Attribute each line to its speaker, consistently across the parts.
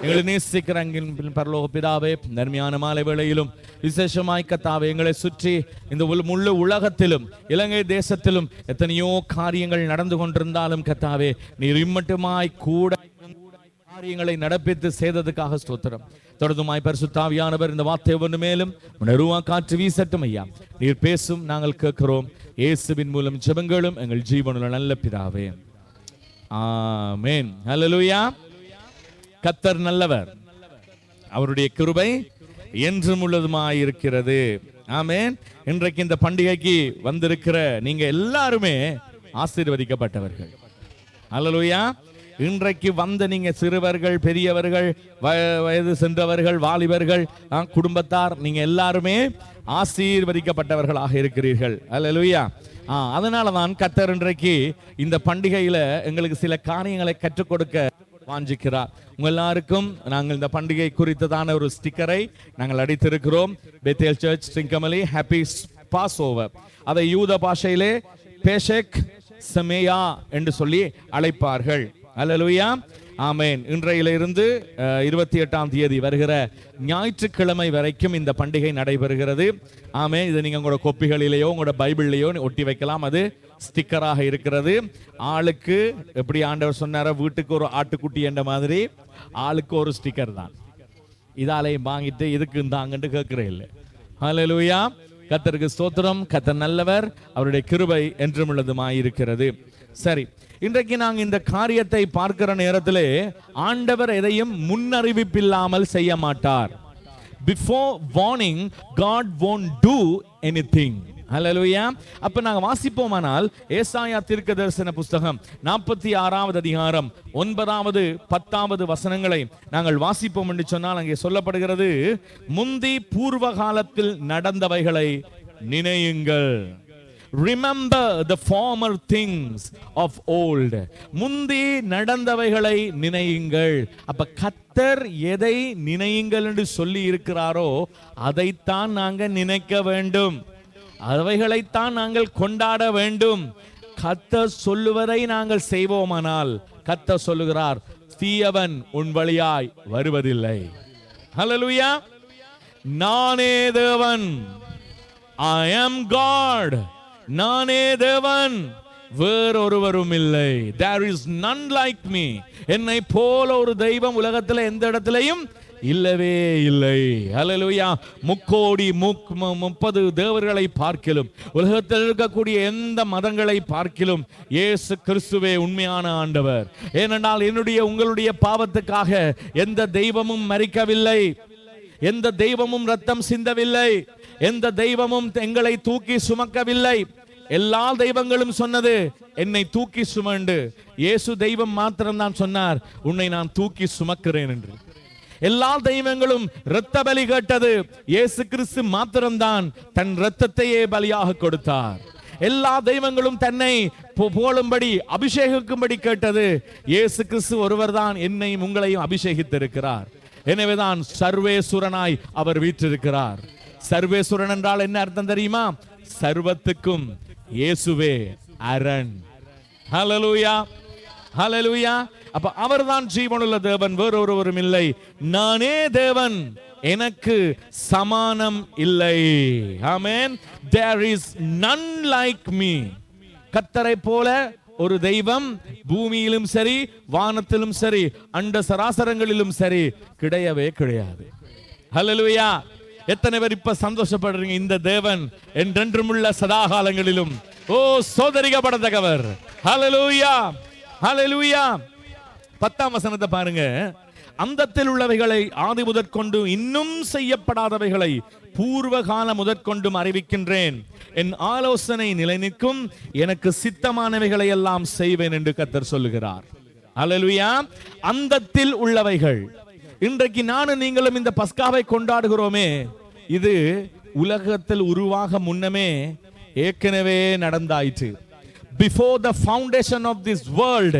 Speaker 1: எங்களை நேசிக்கிற அன்பின் பரலோக பிதாவே, நன்மையான மாலை வேளையிலும் விசேஷமாய் கர்த்தாவே எங்களை சுற்றி இந்த முழு உலகத்திலும் இலங்கை தேசத்திலும் எத்தனையோ காரியங்கள் நடந்து கொண்டிருந்தாலும் கர்த்தாவே நீர் இம்மட்டுமாய் கூட காரியங்களை நடப்பித்து செய்ததுக்காக ஸ்தோத்திரம். தொடர்ந்துமாய் பரிசுத்த ஆவியானவர் இந்த வார்த்தை ஒன்று மேலும் உணர்வா காற்று வீசட்டும் ஐயா. நீர் பேசும், நாங்கள் கேட்கிறோம். இயேசுவின் மூலம் ஜெபங்களும் எங்கள் ஜீவனுள்ள நல்ல பிதாவே, ஆமென். ஹல்லேலூயா. கர்த்தர் நல்லவர், அவருடைய கிருபை என்றும் உள்ளதுமாய் இருக்கிறது. ஆமென். இன்றைக்கு இந்த பண்டிகைக்கு வந்திருக்கிற நீங்க எல்லாருமே ஆசீர்வதிக்கப்பட்டவர்கள். ஹல்லேலூயா. இன்றைக்கு வந்த நீங்க சிறுவர்கள், பெரியவர்கள், வயது சென்றவர்கள், வாலிபர்கள், குடும்பத்தார், நீங்க எல்லாருமே ஆசீர்வதிக்கப்பட்டவர்களாக இருக்கிறீர்கள். ஹல்லேலூயா. அதனாலதான் கர்த்தர் இன்றைக்கு இந்த பண்டிகையில எங்களுக்கு சில காரியங்களை கற்றுக் கொடுக்க வாஞ்சிக்கிறார். உங்க எல்லாருக்கும் நாங்கள் இந்த பண்டிகை குறித்ததான ஒரு ஸ்டிக்கரை நாங்கள் அடித்திருக்கிறோம். Bethel church Singamali happy Passover. அதை யூத பாஷையிலே பேஷக் செமேயா என்று சொல்லி அழைப்பார்கள். அல்லேலூயா. ஆமென். இன்றையிலிருந்து 28ஆம் தேதி வருகிற ஞாயிற்றுக்கிழமை வரைக்கும் இந்த பண்டிகை நடைபெறுகிறது. ஆமென். இது நீங்க உங்களோட கோப்பிகளிலேயோ உங்களோட பைபிள்லேயோ ஒட்டி வைக்கலாம். அது ஸ்டிக்கராக இருக்கிறது. ஆளுக்கு எப்படி ஆண்டவர் சொன்னார, வீட்டுக்கு ஒரு ஆட்டுக்குட்டி என்ற மாதிரி ஆளுக்கு ஒரு ஸ்டிக்கர் தான். இதாலையும் வாங்கிட்டு இதுக்கு தாங்கன்னு கேட்கிறே இல்லை. ஹல்லேலூயா. கர்த்தருக்கு ஸ்தோத்திரம். கர்த்தர் நல்லவர், அவருடைய கிருபை என்றும் உள்ளதுமாயிருக்கிறது. சரி, இன்றைக்கு நாங்கள் இந்த காரியத்தை பார்க்கிற நேரத்திலே ஆண்டவர் எதையும் முன்னறிவிப்பில்லாமல் செய்ய மாட்டார். Before warning, God won't do anything. ஹல்லேலூயா. அப்ப நாங்க வாசிப்போமானால் ஏசாயா தீர்க்கதரிசன புத்தகம் 46வது அதிகாரம் 9வது 10வது வசனங்களை நாங்கள் வாசிப்போம் என்று சொன்னால் அங்கே சொல்லப்படுகிறது, முந்தி பூர்வ காலத்தில் நடந்தவைகளை நினையுங்கள். Remember the former things of old. முந்தி நடந்தவைகளை நினையுங்கள். அப்ப கர்த்தர் எதை நினையுங்கள் என்று சொல்லி இருக்கிறாரோ அதைத்தான் நாங்கள் நினைக்க வேண்டும், அவைகளைத்தான் நாங்கள் கொண்டாட வேண்டும். கர்த்தர் சொல்லுவதை நாங்கள் செய்வோமானால் கர்த்தர் சொல்லுகிறார், தீயவன் உன் வழியாய் வருவதில்லை. ஹல்லேலூயா. நானே தேவன், I am God. நானே தேவன், வேறொருவரும் இல்லை. There is none like me. என்னை போல ஒரு தெய்வம் உலகத்தில் எந்த இடத்திலையும் இல்லவே இல்லை. ஹல்லேலூயா. 30 தேவர்களை பார்க்கிலும் உலகத்தில் இருக்கக்கூடிய எந்த மதங்களை பார்க்கிலும் இயேசு கிறிஸ்துவே உண்மையான ஆண்டவர். ஏனென்றால் என்னுடைய உங்களுடைய பாவத்துக்காக எந்த தெய்வமும் மரிக்கவில்லை, எந்த தெய்வமும் ரத்தம் சிந்தவில்லை, எந்த தெய்வமும் எங்களை தூக்கி சுமக்கவில்லை. எல்லா தெய்வங்களும் சொன்னது என்னை தூக்கி சுமண்டு, இயேசு தெய்வம் மாத்திரம்தான் சொன்னார், உன்னை நான் தூக்கி சுமக்கிறேன் என்று. எல்லா தெய்வங்களும் இரத்த பலி கேட்டது, இயேசு கிறிஸ்து மாத்திரம்தான் தன் இரத்தத்தையே பலியாக கொடுத்தார். எல்லா தெய்வங்களும் தன்னை போலும்படி அபிஷேகிக்கும்படி கேட்டது, இயேசு கிறிஸ்து ஒருவர் தான் என்னையும் உங்களையும் அபிஷேகித்திருக்கிறார். எனவேதான் சர்வேசுரனாய் அவர் வீற்றிருக்கிறார். சர்வேசுரன் என்றால் என்ன அர்த்தம் தெரியுமா? சர்வத்துக்கும் இயேசுவே அரண். ஹல்லேலூயா. ஹல்லேலூயா. அப்ப அவர்தான் ஜீவனுள்ள தேவன், வேறொருவரும் இல்லை. நானே தேவன், எனக்கு சமானம் இல்லை. ஆமென். There is none like me. கர்த்தரை போல ஒரு தெய்வம் பூமியிலும் சரி, வானத்திலும் சரி, அண்ட சராசரங்களிலும் சரி கிடையவே கிடையாது. ஹல்லேலூயா. எத்தனை பேர் இப்ப சந்தோஷப்படுறீங்க? இந்த தேவன் என்றென்றும் உள்ள சதாகாலங்களிலும் சோதரிக்கப்படத்தக்கவர். ஹல்லேலூயா. ஹல்லேலூயா. 10ஆம் வசனத்தை பாருங்க. அந்தத்தில் உள்ளவைகளை ஆதி முதற்கொண்டு இன்னும் செய்யப்படாதவைகளை பூர்வ கால முதற்கொண்டும் அறிவிக்கின்றேன். என் ஆலோசனை நிலை நிற்கும், எனக்கு சித்தமானவைகளை எல்லாம் செய்வேன் என்று கர்த்தர் சொல்லுகிறார். ஹல்லேலூயா. அந்தத்தில் உள்ளவைகள். இன்றைக்கு நானும் நீங்களும் இந்த பஸ்காவை கொண்டாடுகிறோமே, இது உலகத்தில் உருவாக முன்னமே ஏற்கனவே நடந்தாயிற்று. Before the foundation of this world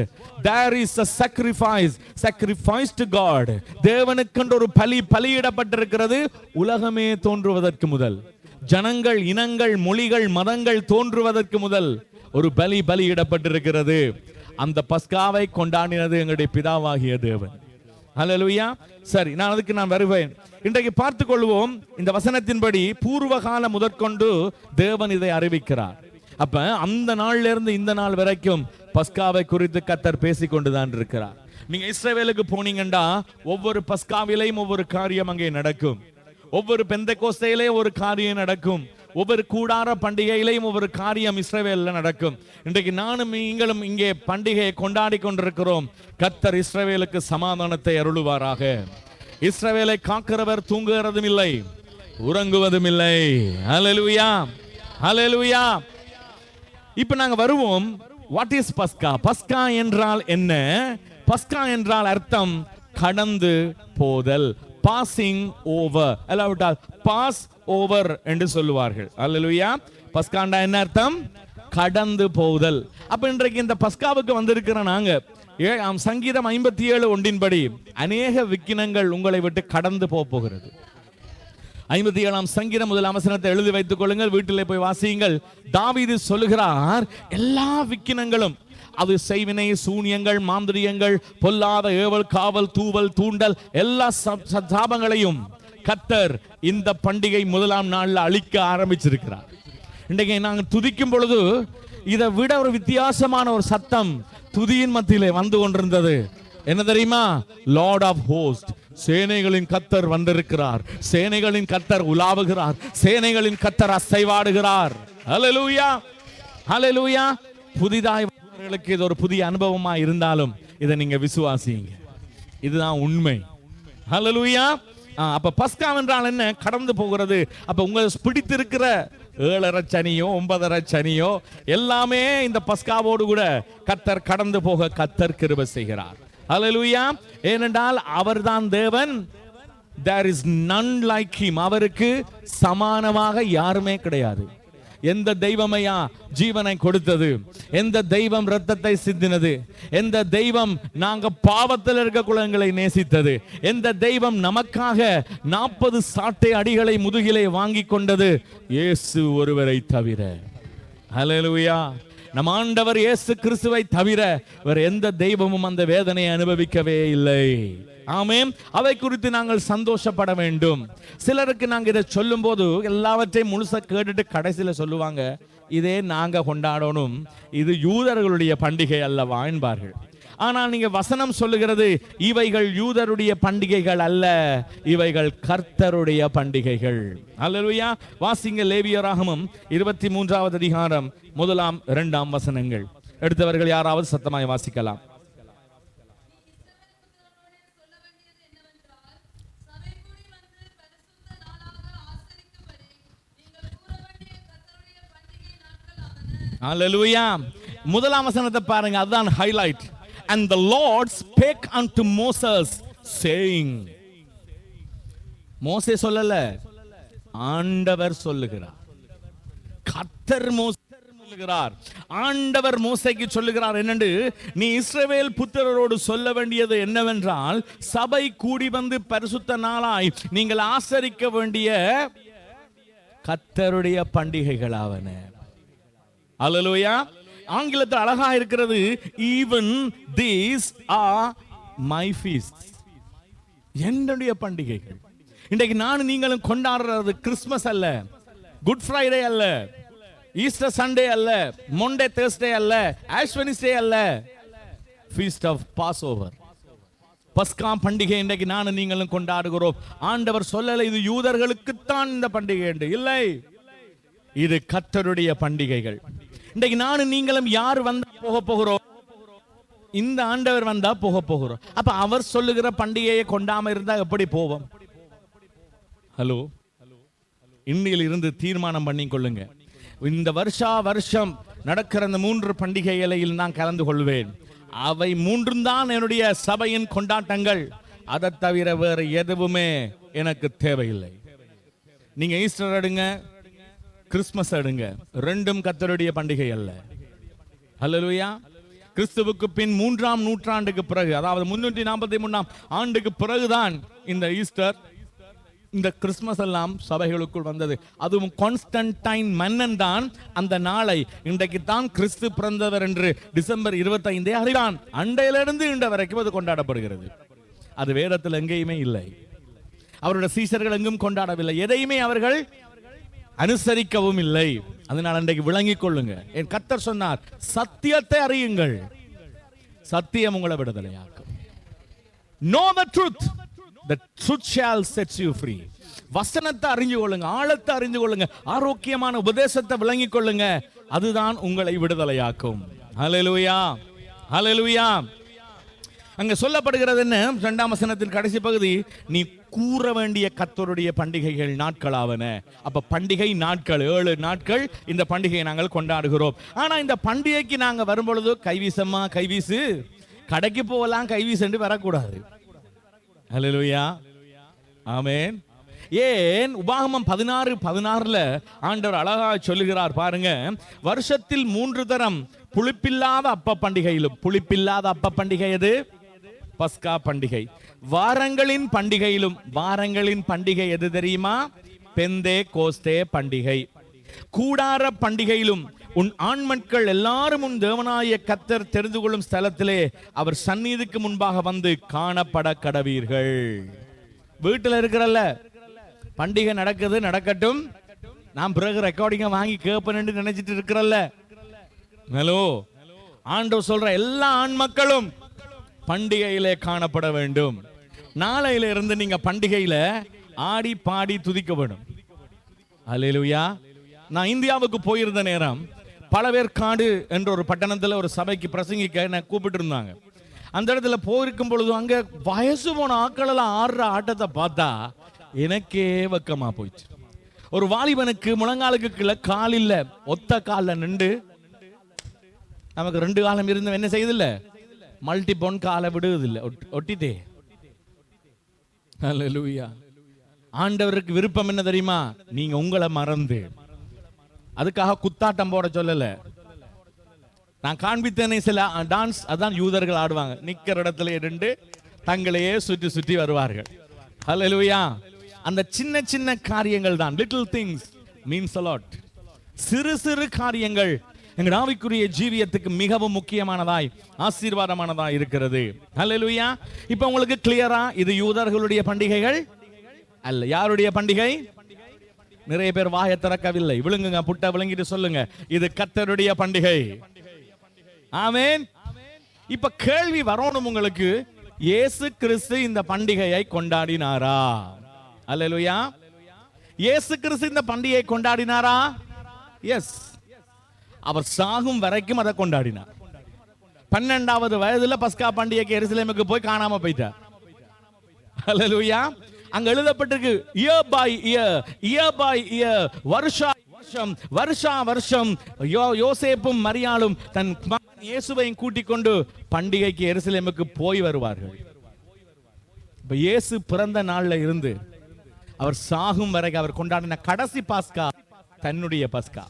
Speaker 1: there is a sacrifice to God. தேவனுக்கென்று ஒரு பலியிடப்பட்டிருக்கிறது. உலகமே தோன்றுவதற்கு முதல், ஜனங்கள், இனங்கள், மொழிகள், மதங்கள் தோன்றுவதற்கு முதல் ஒரு பலியிடப்பட்டிருக்கிறது. அந்த பஸ்காவை கொண்டாடினது எங்களுடைய பிதாவாகிய தேவன். ஹல்லேலூயா. சரி, நான் வருவேன். இன்றைக்கு பார்த்துக் கொள்வோம். இந்த வசனத்தின்படி பூர்வகால முதற்கொண்டு தேவன் இதை அறிவிக்கிறார். அப்ப அந்த நாள்ல இருந்து இந்த நாள் வரைக்கும் பஸ்காவை குறித்து கர்த்தர் பேசிக்கொண்டுதான் இருக்கிறார். நீங்க இஸ்ரவேலுக்கு போனீங்கன்னா ஒவ்வொரு பஸ்காவிலையும் ஒவ்வொரு காரியம் அங்கே நடக்கும். ஒவ்வொரு பெந்தெக்கோஸ்தேயிலேயும் ஒரு காரியம் நடக்கும். ஒவ்வொரு கூடார பண்டிகையிலையும் ஒவ்வொரு காரியம் இஸ்ரவேல்ல நடக்கும். இன்றைக்கு நானும் நீங்களும் இங்கே பண்டிகையை கொண்டாடி கொண்டிருக்கிறோம். கர்த்தர் இஸ்ரவேலுக்கு சமாதானத்தை அருளுவாராக. இஸ்ரவேலை காக்கிறவர் தூங்குகிறதும் இல்லை, உறங்குவதும் இல்லை. ஹல்லேலூயா, ஹல்லேலூயா. இப்ப நாங்க வருவோம். வாட் இஸ் பஸ்கா? பஸ்கா என்றால் என்ன? பஸ்கா என்றால் அர்த்தம் கடந்து போதல். பாசிங் ஓவர், அல்லாவிட்டால் பாஸ் ஓவர் என்று சொல்லுவார்கள். அல்லேலூயா. பஸ்காண்டா என்ன அர்த்தம்? கடந்து போதல். அப்ப இன்றைக்கு இந்த பஸ்காவுக்கு வந்திருக்கிற நாங்க சங்கீதம் 57:1 அநேக விக்கினங்கள் உங்களை விட்டு கடந்து போகிறது. 57 சங்கீதம் 1 வசனத்தை எழுதி வைத்துக் கொள்ளுங்கள், வீட்டிலே போய் வாசியுங்கள். தாவீது சொல்லுகிறார், எல்லா விக்கினங்களும், அது செய்வினை, சூனியங்கள், மாந்திரியங்கள், பொல்லாத ஏவல், காவல், தூவல், தூண்டல், எல்லா சாபங்களையும் கர்த்தர் இந்த பண்டிகை 1ஆம் நாள்ல அழிக்க ஆரம்பிச்சிருக்கிறார். இன்றைக்கு நாங்கள் துதிக்கும் பொழுது இதை விட ஒரு வித்தியாசமான ஒரு சத்தம் துதியின் மத்தியிலே வந்து கொண்டிருந்தது. என்ன தெரியுமா? லார்ட் ஆஃப் ஹோஸ்ட், சேனைகளின் கர்த்தர் வந்திருக்கிறார், சேனைகளின் கர்த்தர் உலாவுகிறார், சேனைகளின் கர்த்தர் அசைவாடுகிறார். ஹல்லேலூயா, ஹல்லேலூயா. புதிதாய் இது ஒரு புதிய அனுபவமா இருந்தாலும் இதை நீங்க விசுவாசிங்க, இதுதான் உண்மை. ஹல்லேலூயா. அப்ப பஸ்கா என்றால் என்ன? கடந்து போகிறது. அப்ப உங்களுக்கு பிடித்திருக்கிற 7.5 சனியோ 9.5 சனியோ எல்லாமே இந்த பஸ்காவோடு கூட கர்த்தர் கடந்து போக கர்த்தர் கிருபை செய்கிறார். ஹல்லேலூயா. ஏனென்றால் அவர்தான் தேவன். there is none like him. அவருக்கு சமானமாக யாருமே கிடையாது. எந்த தெய்வமையா ஜீவனை கொடுத்தது? எந்த தெய்வம் இரத்தத்தை சிந்தினது? எந்த தெய்வம் நாங்க பாவத்தில் இருக்க குலங்களை நேசித்தது? எந்த தெய்வம் நமக்காக 40 சாட்டை அடிகளை முதுகிலே வாங்கி கொண்டது? இயேசு ஒருவரை தவிர. ஹல்லேலூயா. நம் ஆண்டவர் இயேசு கிறிஸ்துவை தவிர வேற எந்த தெய்வமும் அந்த வேதனையை அனுபவிக்கவே இல்லை. ஆமென். அதை குறித்து நாங்கள் சந்தோஷப்பட வேண்டும். சிலருக்கு நாங்க இதை சொல்லும் போது எல்லாவற்றையும் முழுசா கேட்டுட்டு கடைசியில சொல்லுவாங்க, இதே நாங்க கொண்டாடணும், இது யூதர்களுடைய பண்டிகை அல்லவா என்பார்கள். ஆனால் நீங்க வசனம் சொல்லுகிறது, இவைகள் யூதருடைய பண்டிகைகள் அல்ல, இவைகள் கர்த்தருடைய பண்டிகைகள். அல்லேலூயா. வாசிங்க லேவியராகமம் 23வது அதிகாரம் 1, 2 வசனங்கள். எடுத்தவர்கள் யாராவது சத்தமாய் வாசிக்கலாம். Hallelujah. 1 வசனத்தை பாருங்க, அதுதான் highlight. And the Lord spake unto Moses saying. மோசே சொல்லல, ஆண்டவர் சொல்லுகிறார். கர்த்தர் மோசே சொல்லுகிறார். ஆண்டவர் மோசேக்கு சொல்லுகிறார் என்னண்டு, நீ இஸ்ரவேல் புத்திரரோடு சொல்ல வேண்டியது என்னவென்றால், சபை கூடி வந்து பரிசுத்த நாளாய் நீங்கள் ஆசரிக்க வேண்டிய கர்த்தருடைய பண்டிகைகளாவன. அல்லேலூயா. ஆங்கிலத்தில் அழகா இருக்கிறது, even these are my feasts. என்னுடைய பண்டிகைகள். இன்றைக்கு நான் நீங்களும் கொண்டாடுறது கிறிஸ்மஸ் அல்ல, குட் ஃப்ரைடே அல்ல, ஈஸ்டர் சண்டே அல்ல, மண்டே தேர்ஸ்டே அல்ல, ஆஷ் வெட்னஸ்டே அல்ல, ஃபீஸ்ட் ஆஃப் பாஸ் ஓவர். பஸ்கா பண்டிகை இன்றைக்கு நான் நீங்களும் கொண்டாடுகிறோம். ஆண்டவர் சொல்லல இது யூதர்களுக்குத்தான் இந்த பண்டிகை என்று. இல்லை, இது கர்த்தருடைய பண்டிகைகள். இன்றைக்கு நானும் நீங்களும் யார் வந்தா போக போகிறோம்? இந்த ஆண்டவர் வந்தா போக போகிறோம். அப்ப அவர் சொல்லுகிற பண்டிகையை கொண்டாம இருந்தா எப்படி போவோம்? ஹலோ, இன்னில் இருந்து தீர்மானம் பண்ணி கொள்ளுங்க, இந்த வருஷம் நடக்கிற அந்த 3 பண்டிகைகளில் நான் கலந்து கொள்வேன். அவை 3 தான் என்னுடைய சபையின் கொண்டாட்டங்கள். அதை தவிர வேறு எதுவுமே எனக்கு தேவையில்லை. நீங்க ஈஸ்டர் எடுங்க, கிறிஸ்துமஸ் எடுங்க, 2ம் கர்த்தருடைய பண்டிகை அல்ல. ஹல்லேலூயா. கிறிஸ்துவுக்கு பின் 3ஆம் நூற்றாண்டுக்கு பிறகு, அதாவது 343ஆம் ஆண்டுக்கு பிறகுதான் இந்த ஈஸ்டர், இந்த கிறிஸ்துமஸ் எல்லாம் சபைகளுக்குள் வந்தது. அதுவும் கான்ஸ்டன்டைன் மன்னன் தான் அந்த நாளை இன்றைக்கு தான் கிறிஸ்து பிறந்தவர் என்று டிசம்பர் 25 அறிவான். அண்டையிலிருந்து இன்ற வரைக்கும் அது கொண்டாடப்படுகிறது. அது வேதத்தில் எங்கேயுமே இல்லை. அவருடைய சீஷர்கள் எங்கும் கொண்டாடவில்லை. எதையுமே அவர்கள் அனுசரிக்கவும் இல்லை. அதனால் அன்றைக்கு விளங்கிக் கொள்ளுங்க. என் கர்த்தர் சொன்னார், சத்தியத்தை அறியுங்கள், சத்தியம் உங்களை விடுதலையாக்கும். Know the truth, the truth shall set you free. வசனத்தை அறிஞ்சு கொள்ளுங்க, ஆழத்தை அறிஞ்சு கொள்ளுங்க, ஆரோக்கியமான உபதேசத்தை விளங்கிக் கொள்ளுங்க. அதுதான் உங்களை விடுதலையாக்கும். ஹல்லேலூயா, ஹல்லேலூயா. அங்க சொல்லப்படுகிறது என்ன? 2ஆம் வசனத்தின் கடைசி பகுதி, நீ கூற வேண்டிய கர்த்தருடைய பண்டிகைகள் நாட்களாவன. அப்ப பண்டிகை நாட்கள் 7 நாட்கள் இந்த பண்டிகையை நாங்கள் கொண்டாடுகிறோம். ஆனா இந்த பண்டிகைக்கு நாங்க வரும்பொழுது கைவீசம்மா கைவீசு, கடைக்கு போகலாம் கைவீசு வரக்கூடாது. ஹல்லேலூயா, ஆமென். ஏன்? உபாகமம் 16:16 ஆண்டவர் அழகா சொல்லுகிறார் பாருங்க. வருஷத்தில் 3 தரம் புளிப்பில்லாத அப்ப பண்டிகையிலும், புளிப்பில்லாத அப்ப பண்டிகை எது? பஸ்கா பண்டிகை. வாரங்களின் பண்டிகையிலும், வாரங்களின் பண்டிகை எது தெரியுமா? பெந்தே கோஸ்தே பண்டிகை. கூடார பண்டிகையிலும் உன் ஆண்மக்கள் எல்லாரும் உன் தேவனாய கர்த்தர் தெரிந்து கொள்ளும் ஸ்தலத்திலே அவர் சந்நிதிக்கு முன்பாக வந்து காணப்பட கடவீர்கள். வீட்டில் இருக்கிறல்ல, பண்டிகை நடக்குது, நடக்கட்டும், நான் பிறகு ரெக்கார்டிங்க வாங்கி கேட்பேன்னு நினைச்சிட்டு இருக்கிறல்ல. ஹலோ, ஆண்டவர் சொல்ற எல்லா ஆண் மக்களும் பண்டிகையிலே காணப்பட வேண்டும். நாளையில இருந்து நீங்க பண்டிகையில ஆடி பாடி துதிக்க வேண்டும். அல்லேலூயா. நான் இந்தியாவுக்கு போயிருந்த நேரம் பழவேற்காடு என்ற ஒரு பட்டணத்துல ஒரு சபைக்கு பிரசங்கிக்க என்ன கூப்பிட்டு இருந்தாங்க. அந்த இடத்துல போயிருக்கும் பொழுது அங்க வயசு போன ஆட்கள் எல்லாம் ஆடுற ஆட்டத்தை பார்த்தா எனக்கே வெக்கமா போயிடுச்சு. ஒரு வாலிபனுக்கு முழங்காலுக்கு கீழே கால் இல்ல, ஒத்த காலில் நின்று, நமக்கு 2 காலம் இருந்தும் என்ன செய்யுதில்ல, மல்டி பொன் காலை விடுவதில்லை, ஒட்டிட்டே. அல்லேலூயா. ஆண்டவருக்கு விருப்பம் என்ன தெரியுமா? நீங்க உங்களை மறந்து, அதுக்காக குத்தாட்டம் போட சொல்லல. நான் காண்பித்தேனே சில டான்ஸ், அதான் யூதர்கள் ஆடுவாங்க. நிக்கிற இடத்துல இருந்து தங்களையே சுற்றி சுற்றி வருவார்கள். அல்லேலூயா. அந்த சின்ன சின்ன காரியங்கள் தான், little things means a lot. சிறு சிறு காரியங்கள் எங்கள் ஆவிக்குரிய ஜீவியத்துக்கு மிகவும் முக்கியமானதாய் ஆசீர்வாதமானதாய் இருக்கிறது. ஹல்லேலூயா. இப்போ உங்களுக்கு கிளியரா இது யூதர்களுடைய பண்டிகைகள் அல்ல. யாருடைய பண்டிகை? நிறைய பேர் வாயை திறக்கவில்லை. விழுங்குங்க, புட்ட விழுங்கிட்டு சொல்லுங்க, இது கர்த்தருடைய பண்டிகை. ஆமென். இப்ப கேள்வி வரணும் உங்களுக்கு, இயேசு கிறிஸ்து இந்த பண்டிகையை கொண்டாடினாரா? அல்லேலூயா. இயேசு கிறிஸ்து இந்த பண்டிகையை கொண்டாடினாரா? எஸ். அவர் சாகும் வரைக்கும் அதை கொண்டாடினார். 12வது வயதுல பஸ்கா பண்டிகைக்கு எருசலேமுக்கு போய் காணாம போயிட்டார். ஹல்லேலூயா. அங்க எழுதப்பட்டிருக்கு, year by year, year by year, வருஷா வருஷம், வருஷா வருஷம் யோசேப்பும் மரியாளும் தன் மகன் இயேசுவையும் கூட்டிக் கொண்டு பண்டிகைக்கு எருசலேமுக்கு போய் வருவார்கள். இப்ப இயேசு பிறந்த நாள்ல இருந்து அவர் சாகும் வரைக்கும் அவர் கொண்டாடின கடைசி பஸ்கா தன்னுடைய பஸ்கா.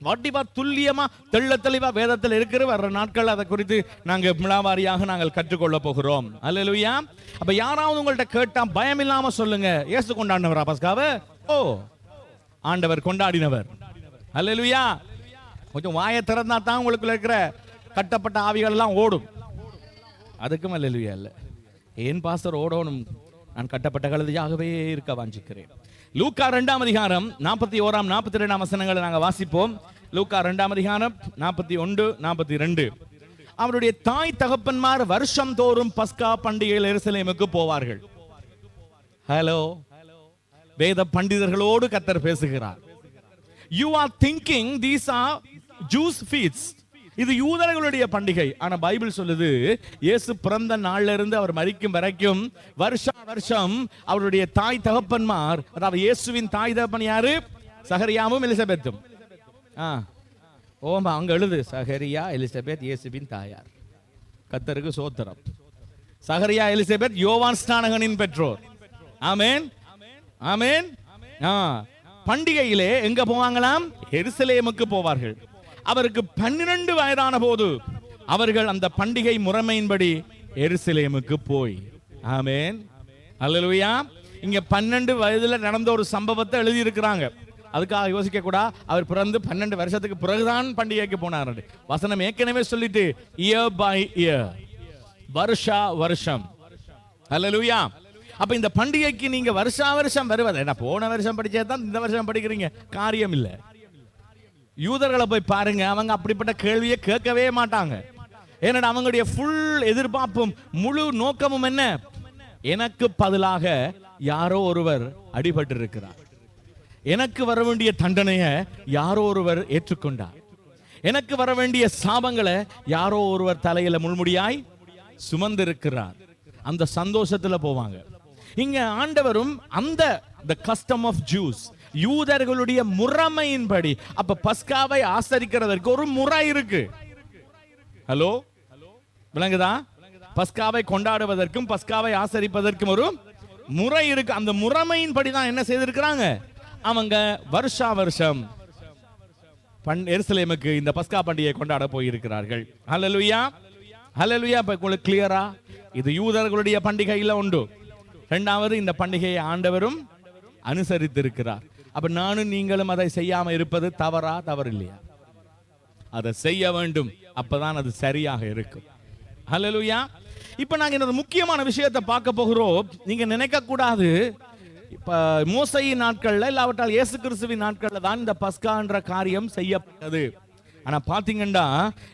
Speaker 1: வாட்டிபா துல்லியமா தெள்ள தெளிவா வேதத்தில் இருக்கிற வர்ற நாட்கள் அதை குறித்து நாங்க விழாவாரியாக நாங்கள் கற்றுக்கொள்ள போகிறோம். அல்லேலூயா. அப்ப யாராவது உங்கள்ட்ட கேட்டா பயம் இல்லாம சொல்லுங்க, இயேசு கொண்டாடினவரா பஸ்காவை? ஓ, ஆண்டவர் கொண்டாடினவர். அல்லேலூயா. கொஞ்சம் வாயை திறந்தா தான் உங்களுக்கு இருக்கிற கட்டப்பட்ட ஆவிகள் எல்லாம் ஓடும். அதுக்கும் அல்லேலூயா இல்ல. ஏன் பாஸ்டர் ஓடணும்? நான் கட்டப்பட்ட கழுதையாகவே இருக்க வாஞ்சிக்கிறேன். லூக்கா 2ஆம் அதிகாரம் 41, 42 வசனங்களை நாங்கள் வாசிப்போம். லூக்கா 2ஆம் அதிகாரம் 41, 42. அவருடைய தாய் தகப்பன்மார் வருஷம் தோறும் பஸ்கா பண்டிகையில் எருசலேமுக்கு போவார்கள். ஹலோ, வேத பண்டிதர்களோடு கர்த்தர் பேசுகிறார். You are thinking these are Jews feasts. இது யூதர்களுடைய பண்டிகை. ஆனா பைபிள் சொல்லுது, இயேசு பிறந்த நாள்ல இருந்து அவர் மரிக்கும் வரைக்கும் வருஷா வருஷம் அவருடைய தாய் தகப்பன்மார், அதாவது இயேசுவின் தாய் தகப்பன் யாரு? சகரியாவும் எலிசபெத்தும். ஓமா அங்க எழுது, சகரியா எலிசபெத் இயேசுவின் தாயார். கர்த்தருக்கு சோத்திரம். சகரியா எலிசபெத் யோவான் ஸ்நானகனின் பெற்றோர். ஆமென், ஆமென். பண்டிகையிலே எங்க போவாங்களாம்? எருசலேமுக்கு போவார்கள். அவருக்கு 12 வயதான போது அவர்கள் அந்த பண்டிகை முறைமையின்படி எருசலேமுக்கு போய், ஆமென், அல்லேலூயா. இங்க 12 வயதுல நடந்த ஒரு சம்பவத்தை எழுதி இருக்கிறாங்க. அதுக்காக யோசிக்க கூட அவர் பிறந்து 12 வருஷத்துக்கு பிறகுதான் பண்டிகைக்கு போனார். வசனம் ஏற்கனவே சொல்லிட்டு இயர் பை இயர், வருஷா வருஷம். ஹல்லேலூயா. அப்ப இந்த பண்டிகைக்கு நீங்க வருஷா வருஷம் வருவது என்ன? போன வருஷம் படிச்சதான் இந்த வருஷம் படிக்கிறீங்க, காரியம் இல்ல. யூதர்களை போய் பாருங்க, அவங்க அப்படிப்பட்ட கேள்வியை கேட்கவே மாட்டாங்க. ஏன்னா அவங்களுடைய ஃபுல் எதிர்பார்ப்பும் முழு நோக்கமும் என்ன? எனக்கு பதிலாக யாரோ ஒருவர் அடிபட்டு இருக்கிறார், எனக்கு வர வேண்டிய தண்டனையை யாரோ ஒருவர் ஏற்றுக்கொண்டார், எனக்கு வர வேண்டிய சாபங்களை யாரோ ஒருவர் தலையில முள்முடியாய் சுமந்திருக்கிறார். அந்த சந்தோஷத்துல போவாங்க. இங்க ஆண்டவரும் அந்த the custom of Jews, யூதர்களுடைய முறைமையின்படி, அப்ப பஸ்காவை ஆசரிக்கிறதற்கு ஒரு முறை இருக்கு. ஹலோ, விளங்குதா? பஸ்காவை கொண்டாடுவதற்கும் பஸ்காவை ஆசரிப்பதற்கும் ஒரு முறை இருக்கு. அந்த முறைமையின்படி தான் என்ன செய்திருக்கிறாங்க? அவங்க வருஷா வருஷம் எருசலேமுக்கு இந்த பஸ்கா பண்டிகையை கொண்டாட போயிருக்கிறார்கள். ஹல்லேலூயா, ஹல்லேலூயா. இப்ப உங்களுக்கு கிளியரா? இது யூதர்களுடைய பண்டிகையில உண்டு. இரண்டாவது, இந்த பண்டிகையை ஆண்டவரும் அனுசரித்திருக்கிறார். அப்ப நானும் நீங்களும் அதை செய்யாம இருப்பது தவறா? தவறு இல்லையா? அதை செய்ய வேண்டும், அப்பதான் அது சரியாக இருக்கும். ஹல்லேலூயா. இப்ப நாங்க இந்த முக்கியமான விஷயத்தை பார்க்க போகிறோம். நீங்க நினைக்க கூடாது இப்ப மோசையின் நாட்கள்ல இல்லாவிட்டால் இயேசு கிறிஸ்துவின் நாட்கள்ல தான் இந்த பஸ்கான்ற காரியம் செய்யப்பட்டது. ஆனா பாத்தீங்கன்னா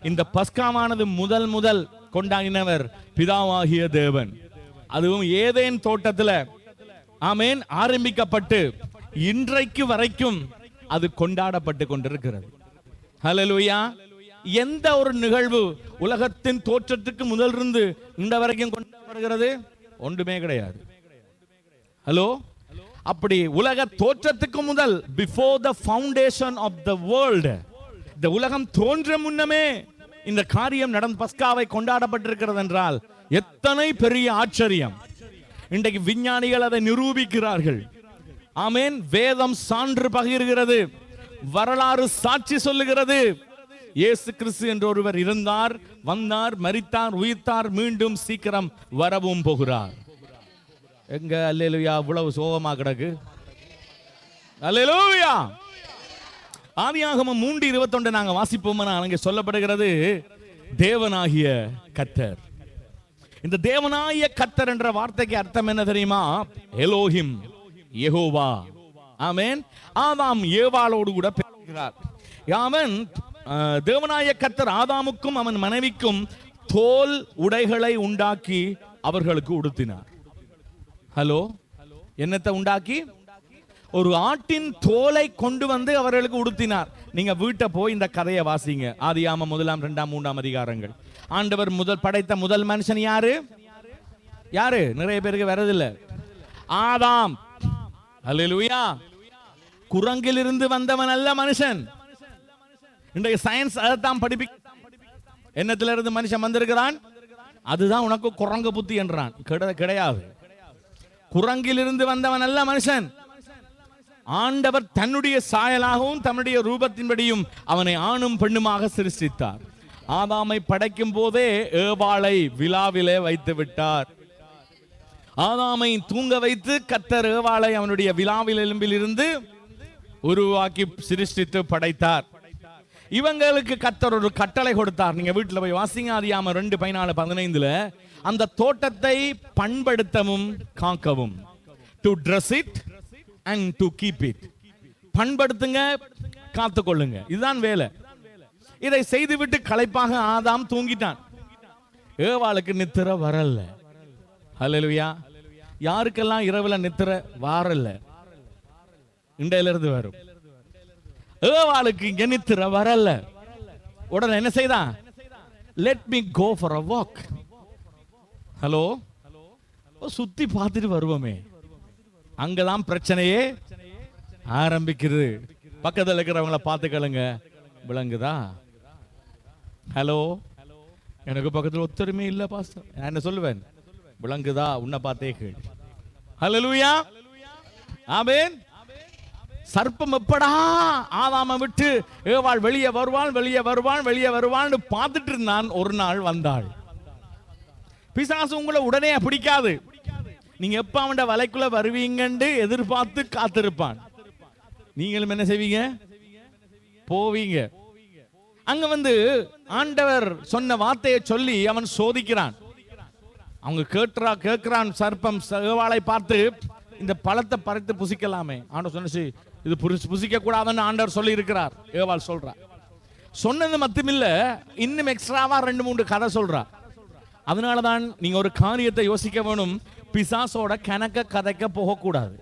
Speaker 1: இந்த பஸ்காவானது முதல் கொண்டாடினவர் பிதாவாகிய தேவன். அதுவும் ஏதேன் தோட்டத்துல, ஆமென், ஆரம்பிக்கப்பட்டு இன்றைக்கு வரைக்கும் அது கொண்டாடப்பட்டு கொண்டிருக்கிறது. ஹல்லேலூயா. எந்த ஒரு நிகழ்வு உலகத்தின் தோற்றத்துக்கு முதல் இருந்து இந்த வரைக்கும் கொண்டாடப்படுகிறது? ஒன்றுமே கிடையாது. ஹலோ, அப்படி உலக தோற்றத்துக்கு முதல், before the foundation of the world, இந்த உலகம் தோன்ற முன்னமே இந்த காரியம் நடந்த பஸ்காவை கொண்டாடப்பட்டிருக்கிறது என்றால் எத்தனை பெரிய ஆச்சரியம்! இன்றைக்கு விஞ்ஞானிகள் அதை நிரூபிக்கிறார்கள். ஆமென். வேதம் சான்று பகிர்கிறது, வரலாறு சாட்சி சொல்லுகிறது. இயேசு கிறிஸ்து என்ற ஒருவர் இருந்தார், வந்தார், மரித்தார், உயிர்த்தார், மீண்டும் சீக்கிரம் வரவும் போகிறார். எங்க அல்லேலூயா, இவ்வளவு சோகமா கிடக்கு. அல்லேலூயா. ஆதியாகமம் 3:21 நாங்க வாசிப்போம்னா அங்கே சொல்லப்படுகிறது, தேவனாகிய கர்த்தர். இந்த தேவனாகிய கர்த்தர் என்ற வார்த்தைக்கு அர்த்தம் என்ன தெரியுமா? எலோஹிம், யெகோவா. ஆமென். ஆதாம் ஏவாளோடு கூட பேசுகிறார். ஆமென். தேவனாகிய கர்த்தர் ஆதாமுக்கும் அவன் மனைவிக்கும் தோல் உடைகளை உண்டாக்கி அவர்களுக்கு உடுத்தினார். ஹலோ, என்னத்தை உண்டாக்கி? ஒரு ஆட்டின் தோலை கொண்டு வந்து அவர்களுக்கு உடுத்தினார். நீங்க வீட்டை போய் இந்த கதையை வாசிங்க. ஆதியாகமம் 1, 2, 3 அதிகாரங்கள். ஆண்டவர் படைத்த முதல் மனுஷன் யாரு? யாரு? நிறைய பேருக்கு வரதில்லை. ஆதாம். அல்லேலூயா. குரங்கிலிருந்து வந்தவன் அல்ல மனுஷன். இன்றைய சயின்ஸ் அதைத்தான் படிப்பிக்க. என்னத்திலிருந்து மனுஷன் வந்திருக்கிறான்? அதுதான் உனக்கு குரங்கு புத்தி என்றான். கிடையாது. குரங்கிலிருந்து வந்தவன் அல்ல மனுஷன். ஆண்டவர் தன்னுடைய சாயலாகவும் தன்னுடைய ரூபத்தின்படியும் அவனை ஆணும் பெண்ணுமாக சிருஷ்டித்தார். ஆதாமை படைக்கும் போதே ஏவாளை விழாவிலே வைத்து விட்டார். ஆதாமை தூங்க வைத்து கர்த்தர் ஏவாளை அவனுடைய விழாவில் எலும்பில் இருந்து உருவாக்கி சிருஷ்டித்து படைத்தார். இவங்களுக்கு கர்த்தர் ஒரு கட்டளை கொடுத்தார். நீங்க வீட்டுல போய் வாசிங்க. ஆதியாகமம் 2:14-15 அந்த தோட்டத்தை பண்படுத்தவும் காக்கவும், to dress it and to keep it. பண்படுத்துங்க, காத்துக்கொள்ளுங்க, இதுதான் வேலை. இதை செய்துவிட்டு களைப்பாக ஆதாம் தூங்கிட்டான். ஏவாளுக்கு நித்திர வரல. ஹல்லேலூயா. யாருக்கெல்லாம் இரவுல நித்திர வரல? இண்டையில இருந்து வரும். ஏவாளுக்கு இங்க நித்திர வரல. உடனே என்ன செய்தான்? Let me go for a walk. Hello, சுத்தி பார்த்துட்டு வருவோமே. அங்கதான் பிரச்சனையே ஆரம்பிக்கிறது. பக்கத்தில் இருக்கிறவங்கள பார்த்துக்கலுங்க, விளங்குதா? ஹலோ, எனக்கு பக்கத்தில் ஒத்தருமே இல்ல பாஸ்டர். நான் என்ன சொல்லுவேன்? விளங்குதா? உன்னை பார்த்தே கேள். ஹல்லேலூயா. ஆமென். சர்ப்பம் எப்படா ஆதாமை விட்டு ஏவாள் வெளியே வருவான் பார்த்துட்டு இருந்தான். ஒரு நாள் வந்தாள். பிசாசு உங்களை உடனே பிடிக்காது. நீங்க எப்ப அவன் வலைக்குள்ள வருவீங்கன்னு எதிர்பார்த்து காத்திருப்பான். நீங்களும் என்ன செய்வீங்க? போவீங்க. அங்க ஆண்டவர் சொன்ன வார்த்தையை சொல்லி அவன் சோதிக்கிறான். அவங்க கேட்கிறான் சர்ப்பம் ஏவாளை பார்த்து, இந்த பழத்தை பறித்து புசிக்கலாமே. ஆண்டவர் சொன்ன இது புசிக்க கூடாதுன்னு ஆண்டவர் சொல்லி இருக்கிறார். ஏவாள் சொல்றா. சொன்னது மட்டுமில்ல, இன்னும் எக்ஸ்ட்ராவா 2-3 கதை சொல்றா. அதனாலதான் நீங்க ஒரு காரியத்தை யோசிக்க வேணும். பிசாசோட கதைக்க போக கூடாது.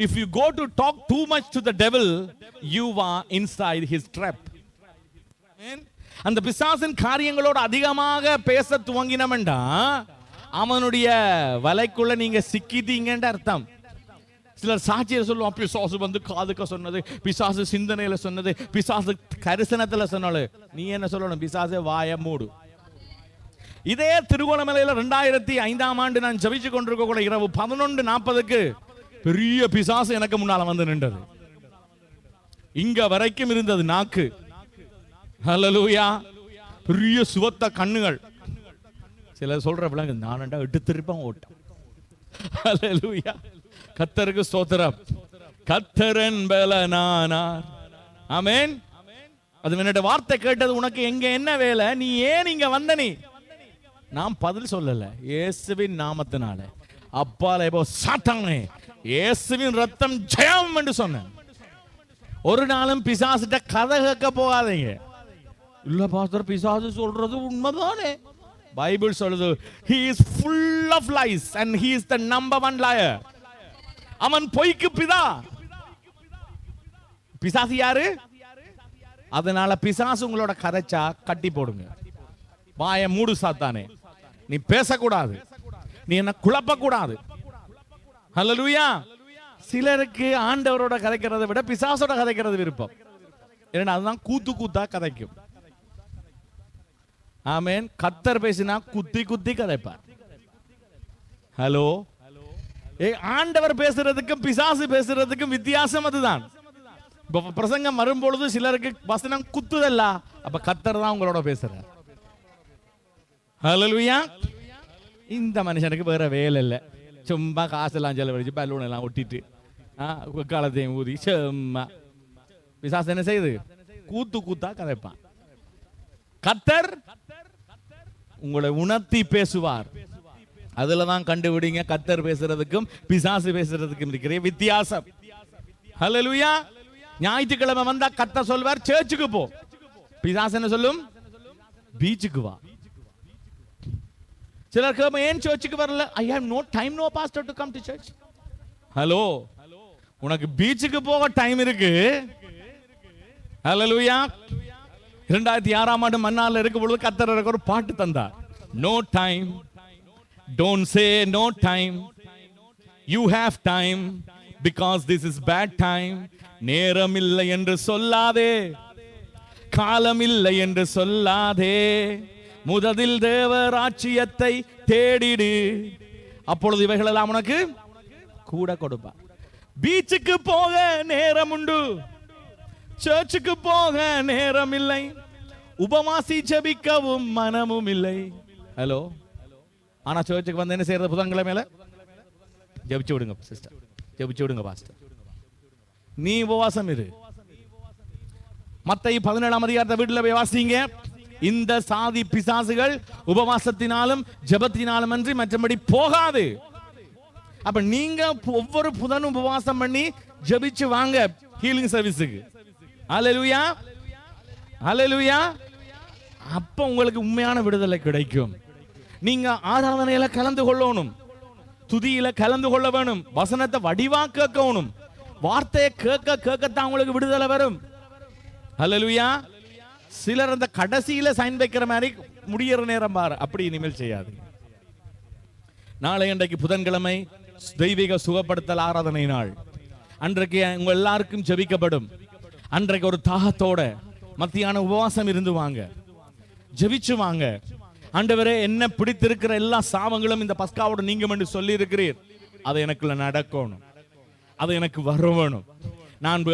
Speaker 1: If you go to talk too much to the devil, you are inside his trap. அந்த பிசாசின் காரியங்களோட அதிகமாக பேச துவங்கினமெண்டா அவனுடைய வலைக்குள்ள நீங்க சிக்கிட்டீங்கன்ற அர்த்தம். சிலர் சாட்சியை சொல்லுவான், பிசாசு காதுக்க சொன்னது, பிசாசு சிந்தனையில சொன்னது, பிசாசு கரிசனத்துல சொன்னது. நீ என்ன சொல்லணும்? பிசாசு வாய மூடு. இதே திருகோணமலையில 2005ஆம் ஆண்டு நான் ஜெபிச்சு கொண்டிருக்க கூட இரவு 11:40க்கு பெரிய பிசாசு எனக்கு முன்னால வந்து நின்றது. இங்க வரைக்கும் இருந்தது நாக்கு. ஹல்லேலூயா. பெரிய சுவத்த கண்ணுகள். சிலர் சொல்ற விலங்கு நானண்டா எடுத்திருப்பேன் ஓட்டம். ஹல்லேலூயா. கர்த்தருக்கு ஸ்தோத்திரம். கர்த்தரன் பலனானார். ஆமென். அது என்னோட வார்த்தை கேட்டது, உனக்கு எங்க என்ன வேலை, நீ ஏன் இங்க வந்த? நீ நான் பதில் சொல்லல. இயேசுவின் நாமத்தினால அப்பாலே போ சாத்தானே, இயேசுவின் ரத்தம் ஜெயம் என்று சொன்னேன். ஒரு நாளும் பிசாசிட்ட கதை கேட்க போகாதீங்க. இல்ல பாஸ்டர், பிசாசு சொல்றது உண்மைதானே? பைபிள் சொல்லுது, he is full of lies and he is the number one liar. அவன் பொய்க்கு பிதா. பிசாசு யாரு? அதனால பிசாசு உங்களோட கதைச்சா கட்டி போடுங்க. வாய மூடு சாத்தானே, நீ பேசக்கூடாது, நீ என்ன குழப்ப கூடாது. ஹல்லேலூயா. சிலருக்கு ஆண்டவரோட கதைக்கிறதை விட பிசாசோட கதைக்கிறது விருப்பம். ஏன்னா அதுதான் கூத்தா கதைக்கும். ஆமென். கர்த்தர் பேசினா குத்தி கதைப்பார். ஹலோ. ஆண்டவர் பேசுறதுக்கும் பிசாசு பேசுறதுக்கும் வித்தியாசம் அதுதான். பிரசங்கம் வரும்பொழுது சிலருக்கு வசனம் குத்துதல்ல, அப்ப கர்த்தர் தான் உங்களோட பேசுறார். ஹல்லேலூயா. இந்த மனுஷனுக்கு வேற வேலை இல்லை, சும்மா காசெல்லாம் செலவழிச்சு பலூன் எல்லாம் ஒட்டிட்டு காலத்தையும் ஊதி சும்மா. பிசாசு என்ன செய்யுது? கூத்தா கதைப்பான். கர்த்தர் உங்களை உணர்த்தி பேசுவார். அதுலதான் கண்டுபிடிங்க கர்த்தர் பேசுறதுக்கும் பிசாசு பேசுறதுக்கும் இருக்கிற வித்தியாசம். ஹல்லேலூயா. ஞாயிற்றுக்கிழமை வந்தா கர்த்தர் சொல்வார் சர்ச்சுக்கு போ. பிசாசு என்ன சொல்லும்? பீச்சுக்கு வா. சிலர் கேட்ப, ஏன் சர்ச்சுக்கு வரல? I have no time, no pastor to come to church. Hello, உனக்கு பீச்சுக்கு போக டைம் இருக்கு. ஹல்லேலூயா. 2006ஆம் ஆண்டு மன்னார்ல இருக்கும் பொழுது கர்த்தர் எனக்கு ஒரு பாட்டு தந்தார். No time, don't say no time, you have time because this is bad time. நேரம் இல்லை என்று சொல்லாதே, காலம் இல்லை என்று சொல்லாதே, முதலில் தேவராட்சியத்தை தேடிடு, அப்பொழுது இவைகள் எல்லாம் உனக்கு கூட கொடுப்பார். பீச்சுக்கு போக நேரம் உண்டு, சர்ச்சுக்கு போக நேரம் இல்லை, உபவாசி ஜெபிக்கவும் மனமும் இல்லை. ஹலோ. ஆனா சர்ச்சுக்கு வந்து என்ன செய்யறது? புதன்கிழமையில ஜெபிச்சு விடுங்க சிஸ்டர், ஜெபிச்சு விடுங்க பாஸ்டர். நீ உபவாசம் இரு. மத்தேயு 17ஆம் அதிகாரத்தை வீட்டுல போய் வாசிங்க. இந்த சாதி பிசாசுகள் உபவாசத்தினாலும் ஜெபத்தினாலும் அன்றி மற்றபடி போகாது. அப்ப நீங்க ஒவ்வொரு புதனும் உபவாசம் பண்ணி ஜெபிச்சு வாங்க ஹீலிங் சர்வீஸுக்கு. ஹல்லேலூயா, ஹல்லேலூயா. அப்ப உங்களுக்கு உண்மையான விடுதலை கிடைக்கும். நீங்க ஆராதனையில கலந்து கொள்ளணும், துதியில கலந்து கொள்ள வேணும், வசனத்தை வடிவா கேட்கணும், வார்த்தையை கேட்கத்தான் உங்களுக்கு விடுதலை வரும். ஹல்லேலூயா. சிலர் அந்த கடைசியில சைன் வைக்கிற மாதிரி முடியற நேரம் பாரு, அப்படி இனிமேல் செய்யாது. நாளை அன்றைக்கு புதன்கிழமை தெய்வீக சுகப்படுத்தல் ஆராதனை நாள். அன்றைக்கு உங்க எல்லாருக்கும் ஜெபிக்கப்படும். அன்றைக்கு ஒரு தாகத்தோட மத்தியான உபவாசம் இருந்து வாங்க, ஜெபிச்சு வாங்க. ஆண்டவரே, என்ன பிடித்திருக்கிற எல்லா சாபங்களும் இந்த பஸ்காவோட நீங்கும் என்று சொல்லி இருக்கிறீர். அது எனக்குள்ள நடக்கணும், அது எனக்கு வரணும். நான்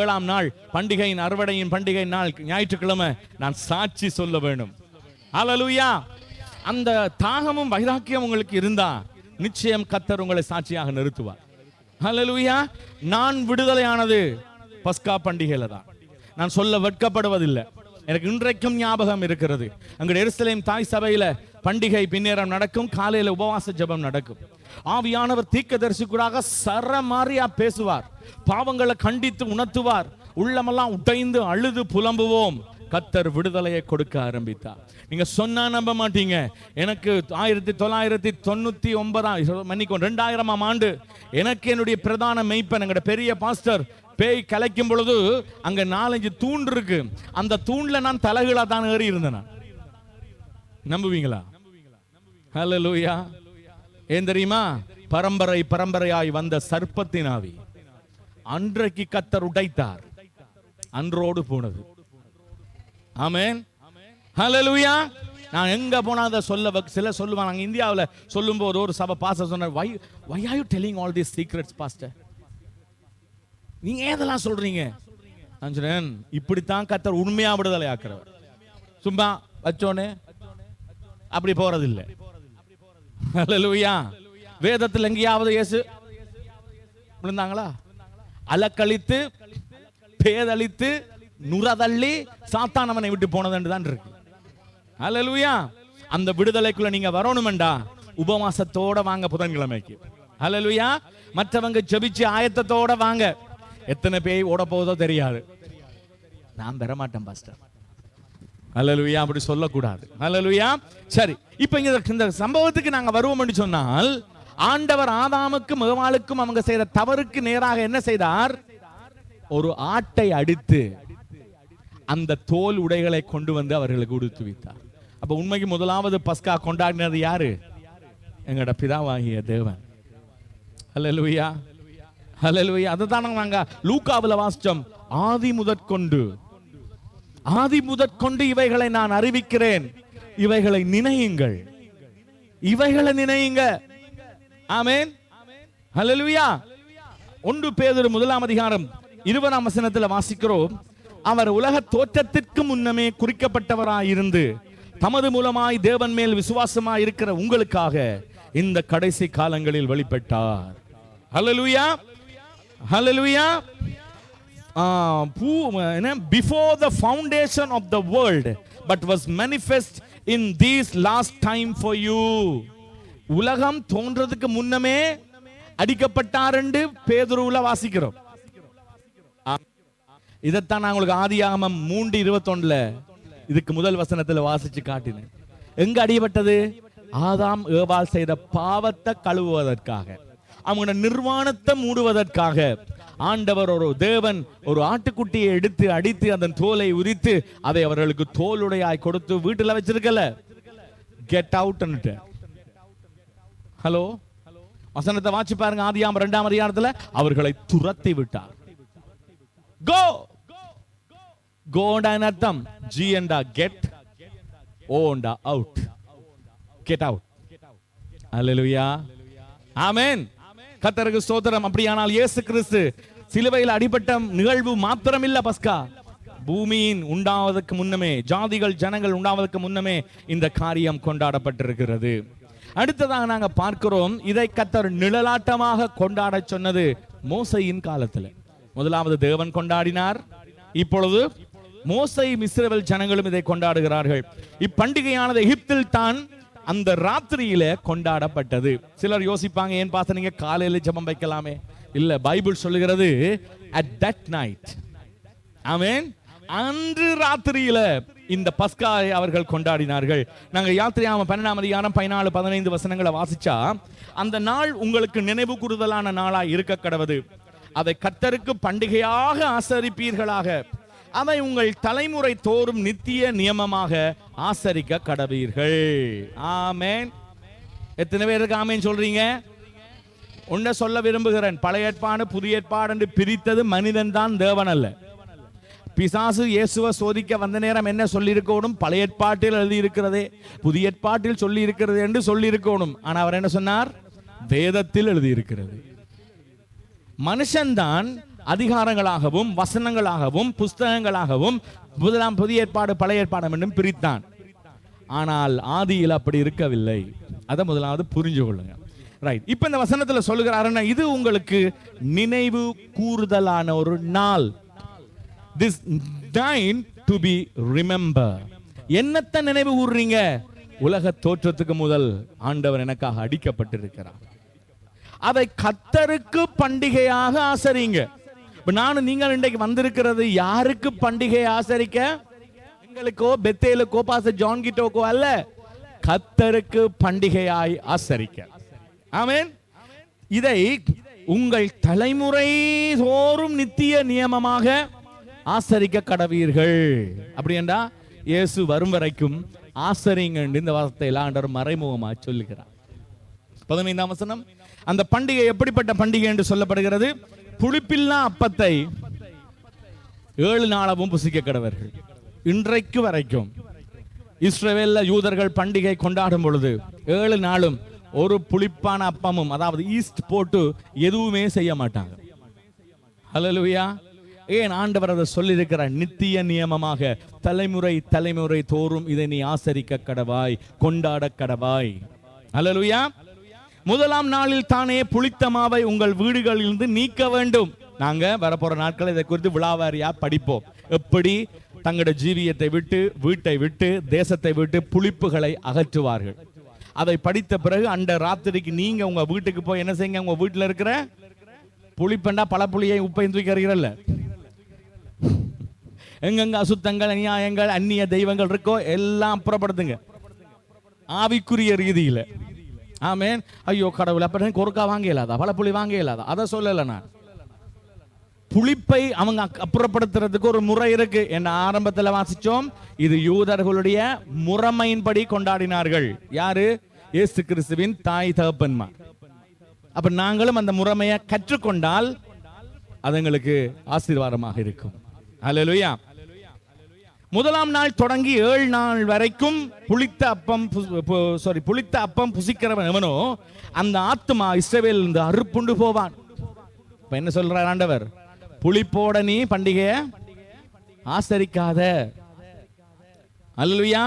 Speaker 1: ஏழாம் நாள் பண்டிகையின் அறுவடையின் பண்டிகை நாள் ஞாயிற்றுக்கிழமை நான் சாட்சி சொல்ல வேண்டும். ஹல்லேலூயா. அந்த தாகமும் வைராக்கியம் உங்களுக்கு இருந்தா நிச்சயம் கர்த்தர் உங்களை சாட்சியாக நிறுத்துவார். ஹல்லேலூயா. நான் விடுதலையானது பஸ்கா பண்டிகையில தான். நான் சொல்ல வெட்கப்படுவதில்லை. எனக்கு இன்றைக்கும் ஞாபகம் இருக்கிறது. அங்க எருசலேம் தாய் சபையில பண்டிகை பின்னேரம் நடக்கும். காலையில உபவாச ஜெபம் நடக்கும். ஆவியானவர் தீர்க்கதரிசிக்கூடாக சரமாரியா பேசுவார். பாவங்களை கண்டித்து உணர்த்துவார். உள்ளமெல்லாம் உடைந்து அழுது புலம்புவோம். கர்த்தர் விடுதலையை கொடுக்க ஆரம்பித்தார். நீங்க சொன்னா நம்ப மாட்டீங்க. எனக்கு 1999 மன்னிக்கும் 2000ஆம் ஆண்டு எனக்கு என்னுடைய பிரதான மெய்ப்பன் எங்கட பெரிய பாஸ்டர் பேய் கலைக்கும் பொழுது அங்க 4-5 தூண் இருக்கு. அந்த தூண்ல நான் தலைகீழா தான் ஏறி இருந்தேன். நம்புவீங்களா? ஹல்லேலூயா. ஏன் தெரியுமா? பரம்பரையாய் வந்த சர்ப்பத்தின் ஆவி அன்றைக்கு கர்த்தர் உடைத்தார். அன்றோடு போனது. ஆமென். ஹல்லேலூயா. நான் எங்க போனா அதை சில சொல்லுவாங்க. நாங்க இந்தியாவில் சொல்லும் போது ஒரு சபை பாஸ்டர் சொன்னார், why are you telling all these secrets pastor? நீங்க ஏதெல்லாம் சொல்றீங்க? நான் சொன்னேன், இப்படித்தான் கர்த்தர் உண்மையா விடுதலை ஆக்குறவர். சும்மா வச்சோனே அப்படி போறதில்லை. ஹல்லேலூயா. வேதத்தில் எங்கேயாவது இயேசு விழுந்தாங்களா? அலக்களித்து பேதளித்து நுரதள்ளி சாத்தான் அவனை விட்டு போனது தான் இருக்கு. ஹல்லேலூயா. அந்த விடுதலைக்குள்ள நீங்க வரணும்டா உபவாசத்தோட வாங்க புதன்கிழமைக்கு. ஹல்லேலூயா. மற்றவங்க ஜெபிச்சு ஆயத்தத்தோட வாங்க. எத்தனை பேய் ஓட போதோ தெரியாது. நான் பெற மாட்டேன் பாஸ்டர். ஹல்லேலூயா. அப்படி சொல்லக்கூடாது. ஹல்லேலூயா. சரி, இப்ப இந்த சம்பவத்துக்கு நாங்க வருவோம் என்று சொன்னால், ஆண்டவர் ஆதாமுக்கும் ஏவாளுக்கும் அவங்க செய்த தவறுக்கு நேராக என்ன செய்தார்? ஒரு ஆட்டை அடித்து அந்த தோல் உடைகளை கொண்டு வந்து அவர்களுக்கு உடுத்து வைத்தார். அப்ப உண்மைக்கு முதலாவது பஸ்கா கொண்டாடினது யாரு? எங்கட பிதாவாகிய தேவன். ஹல்லேலூயா. ஹல்லேலூயா. அதுதான் நாங்க லூக்காவுல வாசிச்சோம். ஆதி முதற்கொண்டு இவைகளை நான் அறிவிக்கிறேன், இவைகளை நினையுங்கள், இவைகளை நினையுங்க. ஆமென். ஹல்லேலூயா. 1 பேதுரு 1ஆம் அதிகாரம் 20ஆம் வசனத்தில் வாசிக்கிறோம், அவர் உலக தோற்றத்திற்கு முன்னமே குறிக்கப்பட்டவராயிருந்து தமது மூலமாய் தேவன் மேல் விசுவாசமாய் இருக்கிற உங்களுக்காக இந்த கடைசி காலங்களில் வெளிப்பட்டார். ஹல்லேலூயா. ஹல்லேலூயா. Before the foundation of the world but was manifest in these last time for you. உலகம் தோன்றதுக்கு முன்னமே அடிக்கப்பட்டார் என்று பேதுருவுல வாசிக்கிறோம். இதைத்தான் நான் உங்களுக்கு ஆதியாகமம் 3:21 இதுக்கு முதல் வசனத்தில் வாசிச்சு காட்டினேன். எங்க அடிபட்டது? ஆதாம் ஏவாள் செய்த பாவத்தை கழுவுவதற்காக, அவங்களோட நிர்வாணத்தை மூடுவதற்காக ஆண்டவர் ஒரு தேவன் ஒரு ஆட்டுக்குட்டியை எடுத்து அடித்து அதன் தோலை உரித்து அதை அவர்களுக்கு தோலுடையாய் கொடுத்து வீட்டில் வச்சிருக்கல. Get out. ஹலோ, வசனத்தை வாசி பாருங்க. ஆதியாகமம் 2ஆம் அதிகாரத்தில் அவர்களை துரத்தி விட்டார். Go. Go and அர்த்தம் G and get, O and out. Get out. Hallelujah. Amen. கர்த்தருக்கு ஸ்தோத்திரம். அப்படியானால் இயேசு கிறிஸ்து சிலுவையில் அடிபட்ட நிகழ்வு மாத்திரமில்ல பஸ்கா. பூமியின் உண்டாவதற்கு முன்னமே, ஜாதிகள் ஜனங்கள் உண்டாவதற்கு முன்னமே இந்த காரியம் கொண்டாடப்பட்டிருக்கிறது. அடுத்ததாக நாங்க பார்க்கிறோம், இதை கர்த்தர் நிழலாட்டமாக கொண்டாட சொன்னது மோசையின் காலத்தில். முதலாவது தேவன் கொண்டாடினார். இப்பொழுது மோசையும் இஸ்ரவேல் ஜனங்களும் இதை கொண்டாடுகிறார்கள். இப்பண்டிகையானது எகிப்தில் தான் அந்த ராத்திரியில கொண்டாடப்பட்டது. சிலர் யோசிப்பாங்க, ஏன் பார்த்து நீங்க காலையில ஜெபம் வைக்கலாமே? இல்ல, பைபிள் சொல்லுகிறது at that night. ஆமென். அன்று ராத்திரியில இந்த பஸ்காவை அவர்கள் கொண்டாடினார்கள். நாங்க யாத்திரையாகமம் 12ஆம் அதிகாரம் 14-15 வசனங்களை வாசிச்சா, அந்த நாள் உங்களுக்கு நினைவு கூறுதலான நாளாய் இருக்க கடவது. அதை கர்த்தருக்கு பண்டிகையாக ஆசரிப்பீர்களாக. அதை உங்கள் தலைமுறை தோறும் நித்திய நியமமாக ஆசரிக்க கடவீர்கள். ஆமென். எத்தனை பேருக்கு ஆமென் சொல்றீங்க? ஒன்றை சொல்ல விரும்புகிறேன். பழைய ஏற்பாடு புதிய ஏற்பாடு என்று பிரித்தது மனிதன் தான், தேவன் அல்ல. பிசாசு இயேசுவை சோதிக்க வந்த நேரம் என்ன சொல்லி இருக்கணும்? பழைய ஏற்பாட்டில் எழுதி இருக்கிறதே, புதிய ஏற்பாட்டில் சொல்லி இருக்கிறது என்று சொல்லி இருக்கணும். ஆனா அவர் என்ன சொன்னார்? வேதத்தில் எழுதி இருக்கிறது. மனுஷன்தான் அதிகாரங்களாகவும் வசனங்களாகவும் புஸ்தகங்களாகவும் புதிய ஏற்பாடு பழைய ஏற்பாடு என்றும் பிரித்தான். ஆனால் ஆதியில் அப்படி இருக்கவில்லை. அதை முதலாவது புரிஞ்சு கொள்ளுங்க. ரைட். இப்ப இந்த வசனத்துல சொல்லுகிறாருன்னா, இது உங்களுக்கு நினைவு கூறுதலான ஒரு நாள். This time to be remember. என்னத்தை நினைவு கூறுறீங்க? உலக தோற்றத்துக்கு முதல் ஆண்டவர் எனக்காக அடிக்கப்பட்டிருக்கிறார். அதை கர்த்தருக்கு பண்டிகையாக ஆசரிங்க. இப்ப நானும் நீங்கள் இன்றைக்கு வந்திருக்கிறது யாருக்கு பண்டிகை ஆசரிக்க? எங்களுக்கோ பெத்தேலுக்கோ பாஸ்டர் ஜான் கிட்டோக்கோ அல்ல, கர்த்தருக்கு பண்டிகையாய் ஆசரிக்க. ஆமென். இதை உங்கள் தலைமுறை தோறும் நித்திய நியமமாக ஆசரிக்க கடவீர்கள். அப்படி என்றா இயேசு வரும் வரைக்கும் ஆசரிங்க. இந்த வார்த்தையில ஆண்டவர் மறைமுகமாக சொல்லுகிறார். 15ஆம் வசனம். அந்த பண்டிகை எப்படிப்பட்ட பண்டிகை என்று சொல்லப்படுகிறது? புளிப்பில்லா அப்பத்தை 7 நாளவும் புசிக்க கடவர்கள். இன்றைக்கு வரைக்கும் இஸ்ரவேல்ல யூதர்கள் பண்டிகை கொண்டாடும் பொழுது 7 நாளும் ஒரு புளிப்பான அப்பமும், அதாவது ஈஸ்ட் போட்டு எதுவுமே செய்ய மாட்டாங்க. ஹல்லேலூயா. ஏன் ஆண்டவர் அதை சொல்லியிருக்கிறார்? நித்திய நியமமாக தலைமுறை தலைமுறை தோறும் இதை நீ ஆசரிக்க கடவாய், கொண்டாட கடவாய். ஹல்லேலூயா. முதலாம் நாளில் தானே புளித்த மாவை உங்கள் வீடுகளிலிருந்து நீக்க வேண்டும். நாங்க வரப்போற நாட்கள் இதை குறித்து விழாவாரியா படிப்போம். எப்படி தங்களுடைய ஜீவியத்தை விட்டு, வீட்டை விட்டு, தேசத்தை விட்டு புளிப்புகளை அகற்றுவார்கள். அதை படித்த பிறகு அந்த ராத்திரிக்கு நீங்க உங்க வீட்டுக்கு போய் என்ன செய்யுங்க? உங்க வீட்டில் இருக்கிற புளிப்பண்டா பல புளியை உப்பையும் தூக்கிறீர்கள்ல, எங்கெங்க அசுத்தங்கள், அநியாயங்கள், அந்நிய தெய்வங்கள் இருக்கோ எல்லாம் அப்புறப்படுத்துங்க ஆவிக்குரிய ரீதியில. ஆமென். ஐயோ கடவுள், அப்ப கொறுக்கா வாங்க இயலாதா, பல புளி வாங்க இயலாதா? அதை சொல்லல நான். புளிப்பை அவங்க அப்புறப்படுத்துறதுக்கு ஒரு முறை இருக்கு. என்ன ஆரம்பத்தில் வாசிச்சோம். இது யூதர்களுடைய முறைமையின்படி கொண்டாடினார்கள். யாரு? இயேசு கிறிஸ்துவின் தாய் தகப்பன்மார். அப்ப நாங்களும் அந்த முறைமையை கற்றுக்கொண்டால் அது எங்களுக்கு ஆசீர்வாதமாக இருக்கும். அல்லேலூயா. முதலாம் நாள் தொடங்கி 7 நாள் வரைக்கும் புளித்த அப்பம் புசிக்கிறவன் எவனோ அந்த ஆத்துமா இஸ்ரவேல் இருந்து அறுப்புண்டு போவான். இப்ப என்ன சொல்றார் ஆண்டவர்? புளிப்போட நீ பண்டிகையை ஆசரிக்காத. அல்லேலூயா.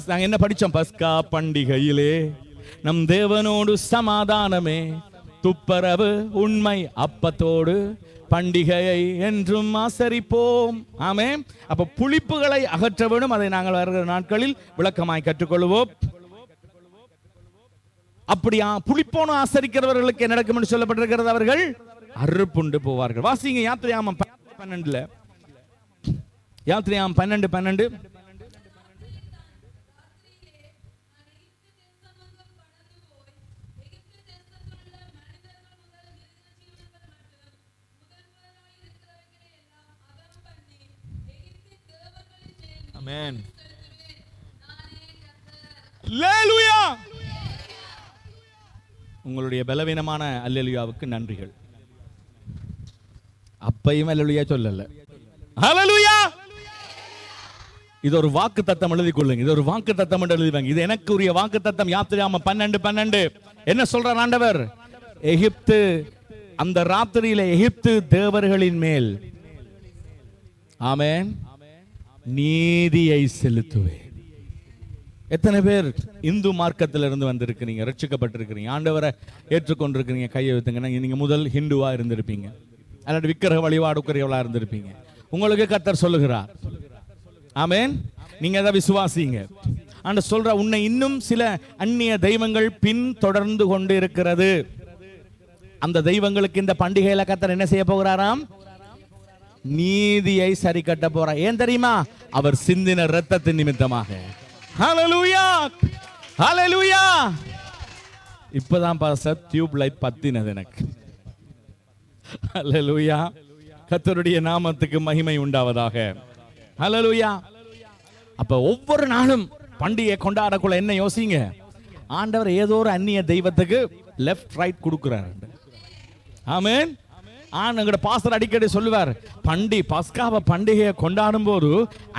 Speaker 1: நாங்க என்ன படிச்சோம்? பஸ்கா பண்டிகையிலே நம் தேவனோடு சமாதானமே, துப்பரவு உண்மை அப்பத்தோடு பண்டிகையை என்றும் ஆசரிப்போம். ஆமென். அப்ப புளிப்புகளை அகற்ற வேண்டும். அதை நாங்கள் வருகிற நாட்களில் விளக்கமாய் கற்றுக்கொள்வோம். அப்படியா புளிப்போன ஆசரிக்கிறவர்களுக்கு என்ன நடக்கும் என்று சொல்லப்பட்டிருக்கிறது? அவர்கள் அறுப்புண்டு போவார்கள். வாசிங்க யாத்திரையாமம் 12. யாத்திரையாமம் 12:12. ஆமென். அல்லேலூயா. உங்களுடைய பலவீனமான அல்லேலூயாவுக்கு நன்றிகள். அப்பையும் அல்லேலூயா சொல்லல. ஹல்லேலூயா. இது ஒரு வாக்கு தத்தம் எழுதி கொள்ளுங்க. இது ஒரு வாக்கு தத்தம் எழுதிவாங்க. இது எனக்கு உரிய வாக்கு தத்தம். யாத்திரையாமம் 12:12 என்ன சொல்றார் ஆண்டவர்? எகிப்து, அந்த ராத்திரியில எகிப்து தேவர்களின் மேல், ஆமென், நீதியை செலுத்துவேன். எத்தனை பேர் இந்து மார்க்கத்தில் இருந்து வந்திருக்கிறீங்க, ரட்சிக்கப்பட்டிருக்கிறீங்க, ஆண்டவரை ஏற்றுக்கொண்டிருக்கிறீங்க? கையை வைத்துங்க. நீங்க முதல் ஹிந்துவா இருந்திருப்பீங்க, அல்லது விக்கிரக வழிபாடுக்குரியவளா இருந்திருப்பீங்க. உங்களுக்கு கர்த்தர் சொல்லுகிறார், ஆமென், நீங்க அதை விசுவாசிங்க. ஆண்டவர் சொல்ற, உன்னை இன்னும் சில அந்நிய தெய்வங்கள் பின் தொடர்ந்து கொண்டு இருக்கிறது. அந்த தெய்வங்களுக்கு இந்த பண்டிகையில கர்த்தர் என்ன செய்ய போகிறாராம்? நீதியை சரி கட்ட போறார். ஏன் தெரியுமா? அவர் சிந்தின இரத்தத்தின் நிமித்தமாக. ஹல்லேலூயா. ஹல்லேலூயா. இப்பதான் பாஸ்டர் டியூப் லைட் பத்தினது எனக்கு. ஹல்லேலூயா. கர்த்தருடைய நாமத்துக்கு மகிமை உண்டாவதாக. ஹல்லேலூயா. அப்ப ஒவ்வொரு நாளும் பண்டிகை கொண்டாடக்குள்ள என்ன யோசிங்க? ஆண்டவர் ஏதோ ஒரு அந்நிய தெய்வத்துக்கு லெஃப்ட் ரைட் கொடுக்கிறார். ஆமென். எங்கட பாஸ்டர் அடிக்கடி சொல்லுவார், பஸ்காவை பண்டிகையை கொண்டாடும் போது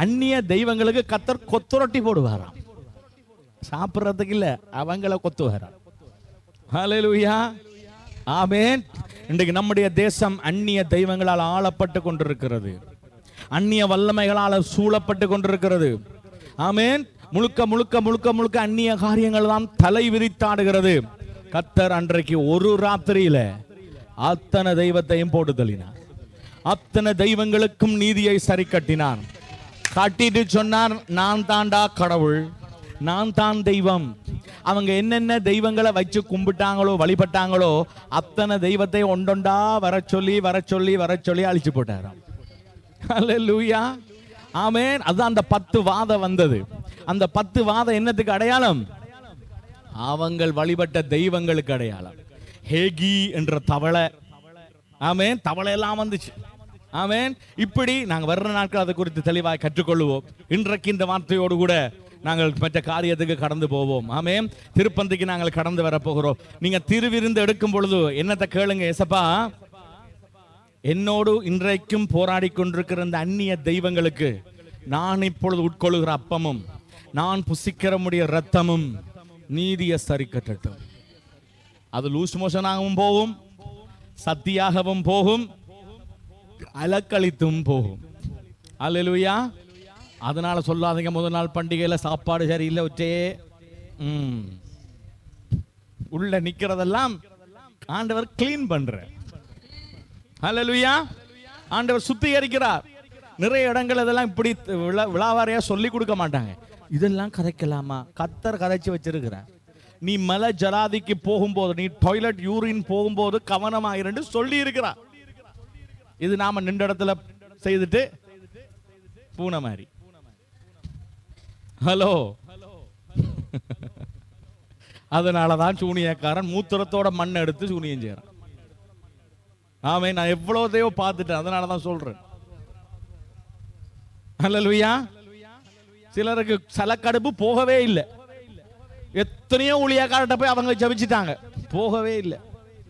Speaker 1: அந்நிய தெய்வங்களுக்கு கர்த்தர் கொத்துரொட்டி போடுவாராம். சாப்பிடுறதுக்கு இல்ல, அவங்கள கொத்துவாராம். ஹல்லேலூயா. ஆமென். இன்றைக்கு நம்முடைய தேசம் அந்நிய தெய்வங்களால் ஆளப்பட்டு கொண்டிருக்கிறது. அந்நிய வல்லமைகளால் சூழப்பட்டு கொண்டிருக்கிறது. ஆமென். முழுக்க முழுக்க முழுக்க முழுக்க அந்நிய காரியங்கள் தான் தலை விரித்தாடுகிறது. கர்த்தர் அன்றைக்கு ஒரு ராத்திரியில அத்தனை தெய்வத்தையும் போட்டு தள்ளினார். அத்தனை தெய்வங்களுக்கும் நீதியை சரி கட்டினார். கட்டிட்டு சொன்னார், நான் தாண்டா கடவுள், நான் தான் தெய்வம். அவங்க என்னென்ன தெய்வங்களை வச்சு கும்பிட்டாங்களோ வழிபட்டாங்களோ அத்தனை தெய்வத்தை ஒண்டொண்டா வர சொல்லி அழிச்சு போட்டாராம். அல்லேலூயா, ஆமென். அதுதான் அந்த 10 வாதம் வந்தது. அந்த 10 வாதம் என்னத்துக்கு அடையாளம்? அவங்கள் வழிபட்ட தெய்வங்களுக்கு அடையாளம். ஹேகி என்ற தவளை, ஆமென், தவளை எல்லாம் வந்துச்சு. ஆமென். இப்படி நாங்கள் வர்ற நாட்கள் அதை குறித்து தெளிவாக கற்றுக்கொள்வோம். இன்றைக்கு இந்த வார்த்தையோடு கூட நாங்கள் மற்ற காரியத்துக்கு கடந்து போவோம். ஆமென். திருப்பந்திக்கு நாங்கள் கடந்து வர போகிறோம். நீங்க திருவிருந்து எடுக்கும் பொழுது என்னத்தை கேளுங்க, ஏசப்பா என்னோடு இன்றைக்கும் போராடி கொண்டிருக்கிற இந்த அந்நிய தெய்வங்களுக்கு நான் இப்பொழுது உட்கொள்ளுகிற அப்பமும் நான் புசிக்கிற முடிய ரத்தமும் நீதியை சரி கட்டட்டும். அது லூஸ் மோஷனாகவும் போகும், சத்தியாகவும் போகும், அலக்களித்தும் போகும். அல்லேலூயா. அதனால சொல்லாதீங்க முதல் நாள் பண்டிகையில சாப்பாடு சரியில்லை, ஒற்றே உள்ள நிக்கிறதெல்லாம் ஆண்டவர் கிளீன் பண்ற. அல்லேலூயா. ஆண்டவர் சுத்திகரிக்கிறார். நிறைய இடங்கள் இதெல்லாம் இப்படி விழாவாரியா சொல்லி கொடுக்க மாட்டாங்க. இதெல்லாம் கதைக்கலாமா? கர்த்தர் கதைச்சு வச்சிருக்கிறார். நீ மலை ஜலாதிக்கு போகும்போது, நீ டாய்லெட் யூரின் போகும்போது கவனமாயிருந்து சொல்லி இருக்கிறார். இது நாம நின்ற இடத்துல செய்துட்டு பூனை மாதிரி. ஹலோ. அதனாலதான் சூனியக்காரன் மூத்திரத்தோட மண்ணை எடுத்து சூனியம் செய்யறான். ஆமே, நான் எவ்வளவுதையோ பார்த்துட்டேன், அதனாலதான் சொல்றேன். அல்லேலூயா. சிலருக்கு சலக்கடுப்பு போகவே இல்லை. எத்தனையோ ஊழியக்காரட்ட போய் அவங்க ஜபிச்சுட்டாங்க, போகவே இல்லை.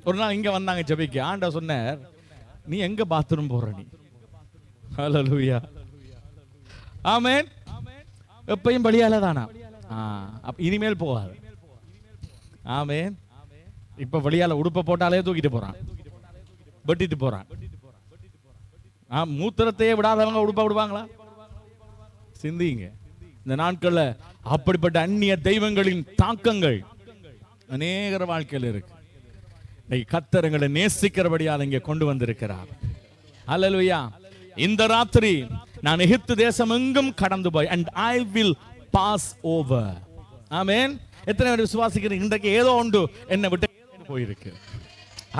Speaker 1: ஒரு நாள் இங்க வந்தாங்க ஜபிக்க. ஆண்டவர் சொன்னார், நீ எங்க பாத்ரூம் போற நீ? ஹல்லேலூயா, ஆமென். எப்பயும் பலியால தானா? இனிமேல் போகாது. ஆமென். இப்ப வழியால உடுப்ப போட்டாலே தூக்கிட்டு போறான், வெட்டிட்டு போறான். மூத்திரத்தையே விடாதவங்க உடுப்ப விடுவாங்களா? சிந்திங்க. இந்த நாட்கள்ல அப்படிப்பட்ட அந்நிய தெய்வங்களின் தாக்கங்கள் அநேகர் வாழ்க்கையில் இருக்கு. கர்த்தர் எங்களை நேசிக்கிறபடியால் இங்கே கொண்டு வந்திருக்கிறார். அல்லேலூயா. இந்த ராத்திரி நான் எகிப்து தேசம் எங்கும் கடந்து போய் and I will pass over. ஆமென். எத்தனை பேர் விசுவாசிக்கிறீங்க? இன்றைக்கு ஏதோ ஒன்று என்னை விட்டு போயிருக்கு.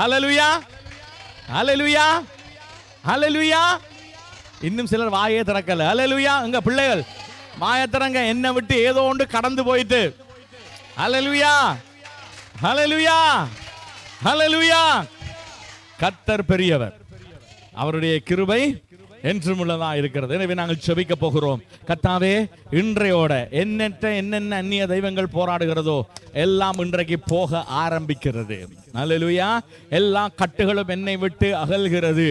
Speaker 1: அல்லேலூயா, அல்லேலூயா, அல்லேலூயா. இன்னும் சிலர் வாயே திறக்கல. அல்லேலூயா. எங்க பிள்ளைகள் வாயை திறங்க. என்னை விட்டு ஏதோ ஒன்று கடந்து போயிட்டு. அல்லேலூயா, அல்லேலூயா, அல்லேலூயா. கர்த்தர் பெரியவர், அவருடைய கிருபை என்றும் உள்ளதா இருக்கிறது. எனவே நாங்கள் ஜெபிக்க போகிறோம். கர்த்தாவே, இன்றையோட என்னென்ன அந்நிய தெய்வங்கள் போராடுகிறதோ எல்லாம் இன்றைக்கு போக ஆரம்பிக்கிறது. அல்லேலூயா. எல்லா கட்டுகளும் என்னை விட்டு அகல்கிறது.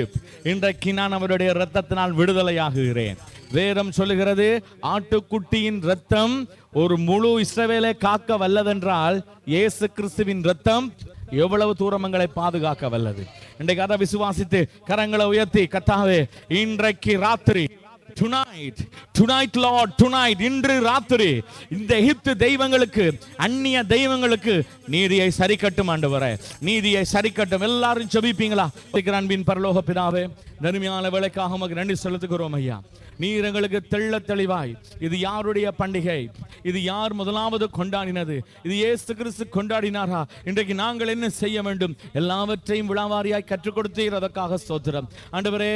Speaker 1: இன்றைக்கு நான் அவருடைய இரத்தத்தினால் விடுதலையாகுகிறேன். வேதம் சொல்லுகிறது, ஆட்டுக்குட்டியின் இரத்தம் ஒரு முழு இஸ்ரவேலை காக்க வல்லதென்றால் இயேசு கிறிஸ்துவின் இரத்தம் எவ்வளவு தூரமங்களை பாதுகாக்க வல்லது. இன்றைக்கு அதை விசுவாசித்து கரங்களை உயர்த்தி, கர்த்தாவே இன்றைக்கு ராத்திரி, tonight Lord, tonight, இன்று ராத்திரி இந்த எகிப்து தெய்வங்களுக்கு, அந்நிய தெய்வங்களுக்கு நீதியை சரி கட்டும் ஆண்டவரே, நீதியை சரி கட்டும். எல்லாரும் ஜெபிப்பீங்களா? அன்பின் பரலோக பிதாவே, நன்மையான வேளைக்காக உமக்கு நன்றி செலுத்துகிறோம் ஐயா. நீர் எங்களுக்கு தெள்ள தெளிவாய் இது யாருடைய பண்டிகை, இது யார் முதலாவது கொண்டாடினது, இது இயேசு கிறிஸ்து கொண்டாடினாரா, இன்றைக்கு நாங்கள் என்ன செய்ய வேண்டும், எல்லாவற்றையும் விழாவாரியாய் கற்றுக் கொடுத்தீர். அதற்காக ஸ்தோத்திரம் ஆண்டவரே.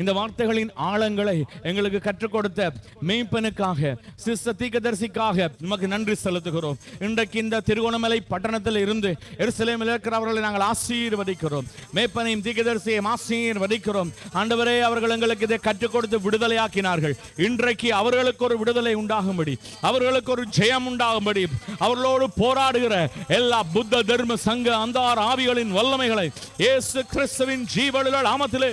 Speaker 1: இந்த வார்த்தைகளின் ஆழங்களை எங்களுக்கு கற்றுக் கொடுத்த மேய்ப்பனுக்காக, சிஸ்ட தீர்க்கதரிசிக்காக உமக்கு நன்றி செலுத்துகிறோம். இன்றைக்கு இந்த திருகோணமலை பட்டணத்தில் இருந்து எருசலேமில் இருக்கிறவர்களை நாங்கள் ஆசீர்வதிக்கிறோம். மேய்ப்பனையும் தீர்க்கதரிசியையும் ஆசீர்வதிக்கிறோம் ஆண்டவரே. அவர்கள் எங்களுக்கு இதை கற்றுக் கொடுத்து விடுதலையாக்கினார்கள். இன்றைக்கு அவர்களுக்கு ஒரு விடுதலை உண்டாகும்படி, அவர்களுக்கு ஒரு ஜெயம் உண்டாகும்படி, அவர்களோடு போராடுகிற எல்லா புத்த தர்ம சங்க அந்தார் ஆவிகளின் வல்லமைகளை இயேசு கிறிஸ்துவின் ஜீவனுள்ள நாமத்திலே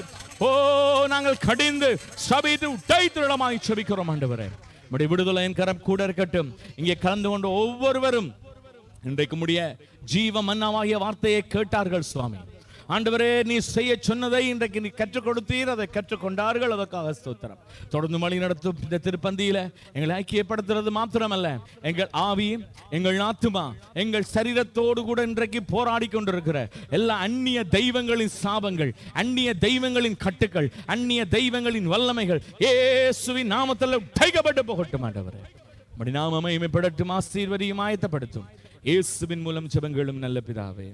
Speaker 1: நாங்கள் கடிந்து சபித்து உடைத்திடமாய் செபிக்கிறோம் ஆண்டவரே. நம்முடைய விடுதலையின் கரம் கூட இருக்கட்டும். இங்கே கலந்து கொண்ட ஒவ்வொருவரும் இன்றைக்கு முடிய ஜீவ மன்னாவாகிய வார்த்தையை கேட்டார்கள் சுவாமி. ஆண்டவரே, நீ செய்ய சொன்னதை இன்றைக்கு நீ கற்றுக் கொடுத்தீர், அதை கற்றுக்கொண்டார்கள், அதற்காக ஸ்தோத்திரம். தொடர்ந்து வழி நடத்தும் இந்த திருப்பந்தியில எங்களை ஐக்கியப்படுத்துறது மாத்திரமல்ல, எங்கள் ஆவி, எங்கள் ஆத்துமா, எங்கள் சரீரத்தோடு கூட இன்றைக்கு போராடி கொண்டிருக்கிற எல்லா அந்நிய தெய்வங்களின் சாபங்கள், அந்நிய தெய்வங்களின் கட்டுக்கள், அந்நிய தெய்வங்களின் வல்லமைகள் இயேசுவின் நாமத்தில் தைக்கப்பட்டு போகட்டும். ஆண்டவரே, உம்முடைய நாமம் மகிமைப்படட்டும், ஆசீர்வதியும் ஆயத்தப்படுத்தும். இயேசுவின் மூலம் ஜெபங்களும் நல்ல பிதாவே.